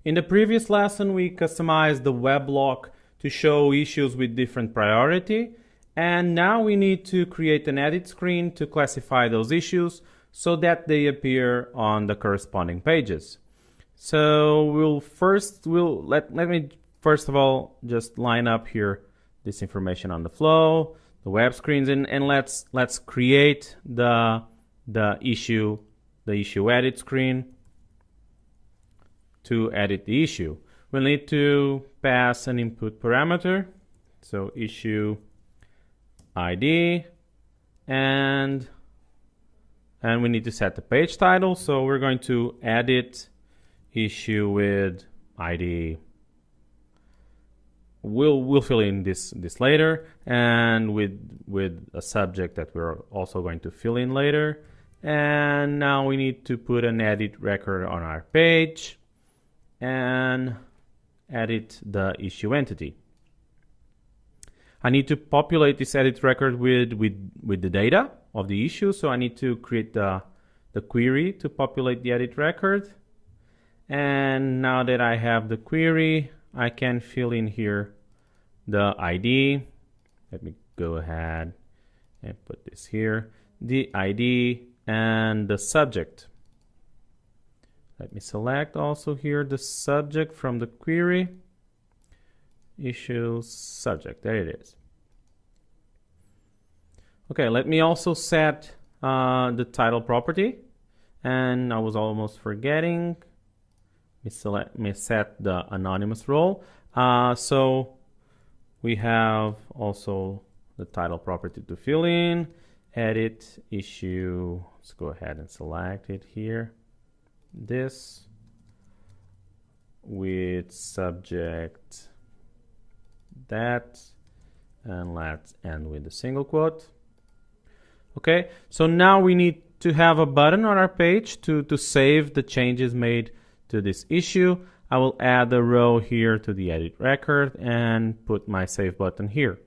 In the previous lesson, we customized the web block to show issues with different priority, and now we need to create an edit screen to classify those issues so that they appear on the corresponding pages. So let me first of all just line up here this information on the flow, the web screens, and let's create the issue edit screen to edit the issue. We'll need to pass an input parameter, so issue ID, and we need to set the page title, so we're going to edit issue with ID. We'll fill in this later, and with a subject that we're also going to fill in later. And now we need to put an edit record on our page and edit the issue entity. I need to populate this edit record with the data of the issue, so I need to create the query to populate the edit record. And now that I have the query, I can fill in here the ID. Let me go ahead and put this here, the ID and the subject. Let me select also here the subject from the query, issue subject, there it is. Okay, let me also set the title property, and I was almost forgetting. Let me set the anonymous role. So we have also the title property to fill in, edit issue. Let's go ahead and select it here. This with subject that, and let's end with a single quote. Okay, so now we need to have a button on our page to save the changes made to this issue. I will add a row here to the edit record and put my save button here.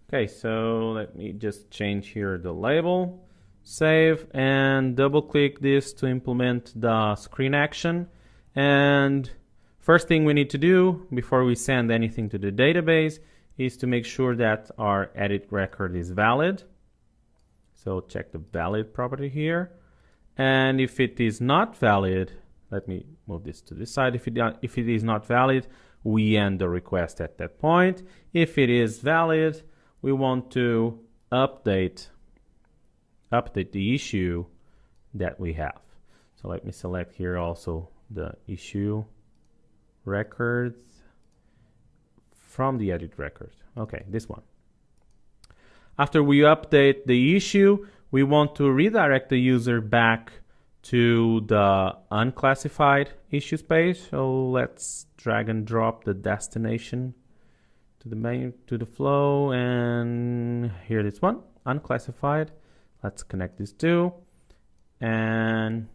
Okay, so let me just change here the label, save, and double click this to implement the screen action. And first thing we need to do before we send anything to the database is to make sure that our edit record is valid. So check the valid property here. And if it is not valid, let me move this to this side. If it is not valid, we end the request at that point. If it is valid, we want to update the issue that we have. So let me select here also the issue records from the edit record. Okay, this one. After we update the issue, we want to redirect the user back to the unclassified issues page. So let's drag and drop the destination to the flow, and here this one, unclassified. Let's connect these two, and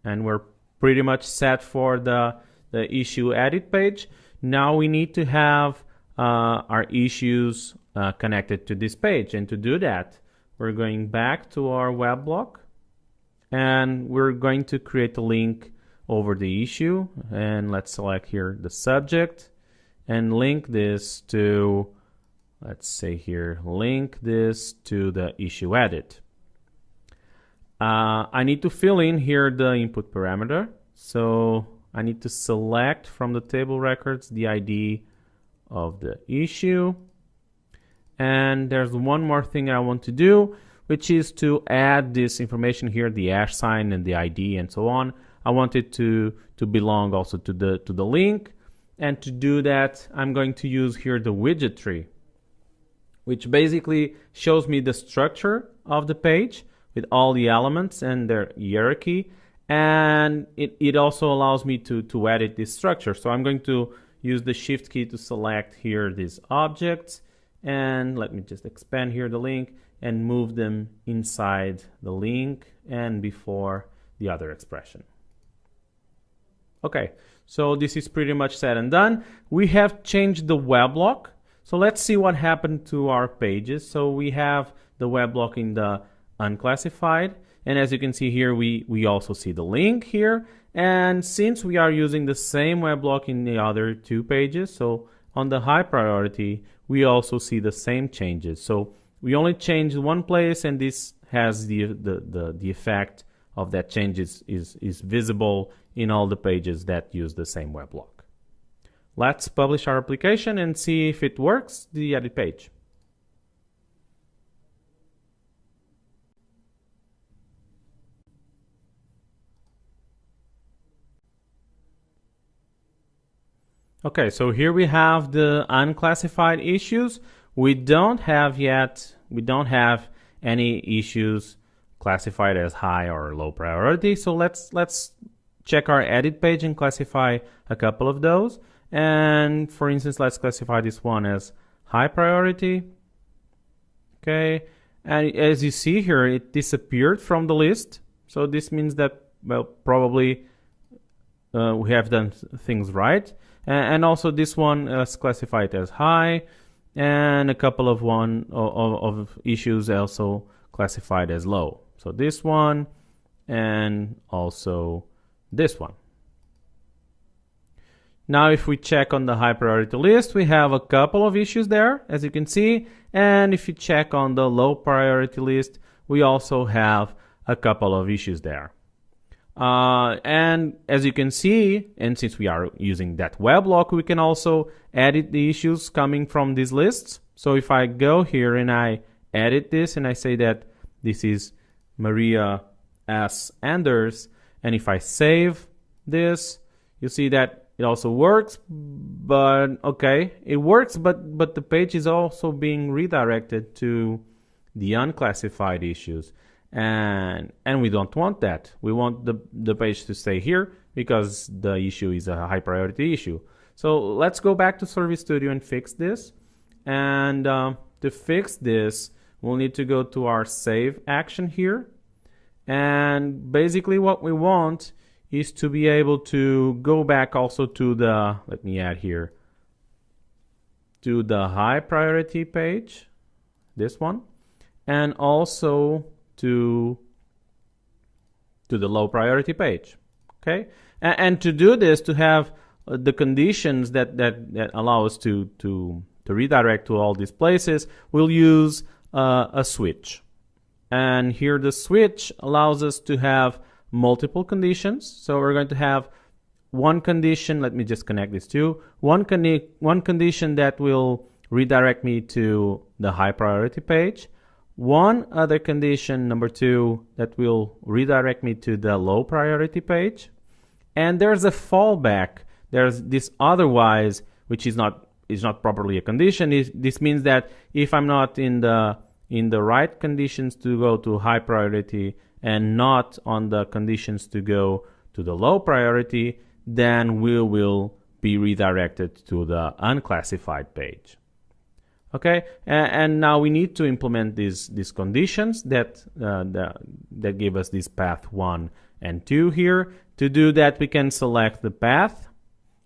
we're pretty much set for the issue edit page. Now we need to have our issues connected to this page, and to do that, we're going back to our web block, and we're going to create a link over the issue, and let's select here the subject and link this to, let's say here, link this to the issue edit. I need to fill in here the input parameter, so I need to select from the table records the ID of the issue. And there's one more thing I want to do, which is to add this information here, the hash sign and the ID and so on. I want it to belong also to the link. And to do that, I'm going to use here the widget tree, which basically shows me the structure of the page with all the elements and their hierarchy. And it also allows me to edit this structure. So I'm going to use the shift key to select here these objects. And let me just expand here the link and move them inside the link and before the other expression. Okay, so this is pretty much said and done. We have changed the web block. So let's see what happened to our pages. So we have the web block in the unclassified. And as you can see here, we also see the link here. And since we are using the same web block in the other two pages, so on the high priority, we also see the same changes. So we only changed one place, and this has the effect of that change is visible in all the pages that use the same web block. Let's publish our application and see if it works, the edit page. Okay, so here we have the unclassified issues. We don't have any issues classified as high or low priority. So let's check our edit page and classify a couple of those. And for instance, let's classify this one as high priority. Okay, and as you see here, it disappeared from the list. So this means that, well, probably we have done things right. And also this one is classified as high, and a couple of issues also classified as low. So this one and also this one. Now if we check on the high priority list, we have a couple of issues there, as you can see. And if you check on the low priority list, we also have a couple of issues there. And as you can see, and since we are using that web block, we can also edit the issues coming from these lists. So if I go here and I edit this and I say that this is Maria S. Anders, and if I save this, you see that it also works, but okay, it works, but the page is also being redirected to the unclassified issues. And we don't want that. We want the page to stay here because the issue is a high priority issue. So let's go back to Service Studio and fix this. And to fix this, we'll need to go to our save action here. And basically what we want is to be able to go back also to the, let me add here, to the high priority page, this one, and also to the low priority page. Okay, and to do this, to have the conditions that allow us to redirect to all these places, we'll use a switch. And here the switch allows us to have multiple conditions. So we're going to have one condition, let me just connect these two, one condition that will redirect me to the high priority page, one other condition, number 2, that will redirect me to the low priority page, and there's a fallback. There's this otherwise, which is not properly a condition. This means that if I'm not in the right conditions to go to high priority and not on the conditions to go to the low priority, then we will be redirected to the unclassified page. Okay, and now we need to implement these conditions that give us this path 1 and 2 here. To do that, we can select the path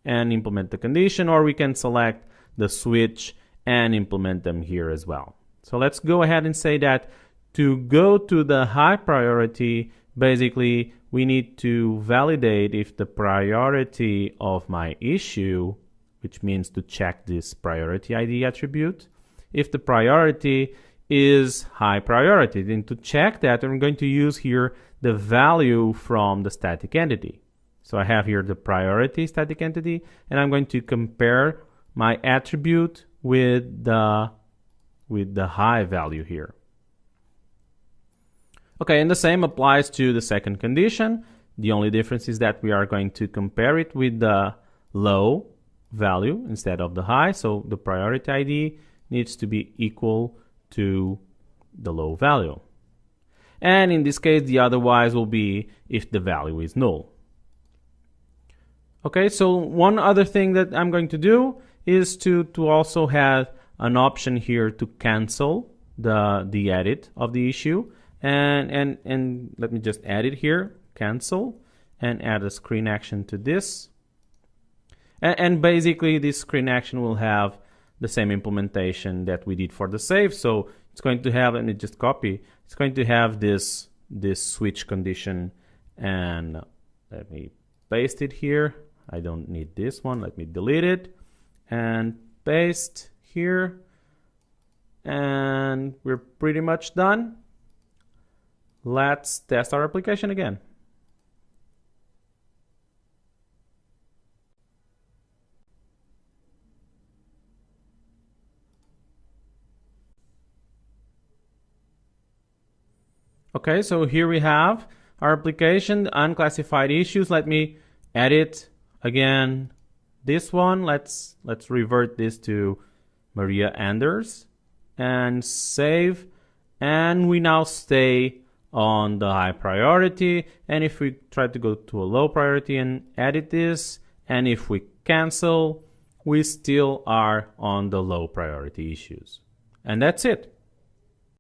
and implement the condition, or we can select the switch and implement them here as well. So let's go ahead and say that to go to the high priority, basically we need to validate if the priority of my issue, which means to check this priority ID attribute, if the priority is high priority. Then to check that, I'm going to use here the value from the static entity. So I have here the priority static entity, and I'm going to compare my attribute with the high value here. Okay, and the same applies to the second condition. The only difference is that we are going to compare it with the low value instead of the high. So the priority ID needs to be equal to the low value. And in this case, the otherwise will be if the value is null. Okay, so one other thing that I'm going to do is to also have an option here to cancel the edit of the issue. And let me just add it here, cancel, and add a screen action to this. And basically this screen action will have the same implementation that we did for the save. So it's going to have, let me just copy, it's going to have this switch condition, and let me paste it here. I don't need this one. Let me delete it and paste here. And we're pretty much done. Let's test our application again. Okay, so here we have our application, unclassified issues. Let me edit again this one. Let's revert this to Maria Anders and save. And we now stay on the high priority. And if we try to go to a low priority and edit this, and if we cancel, we still are on the low priority issues. And that's it.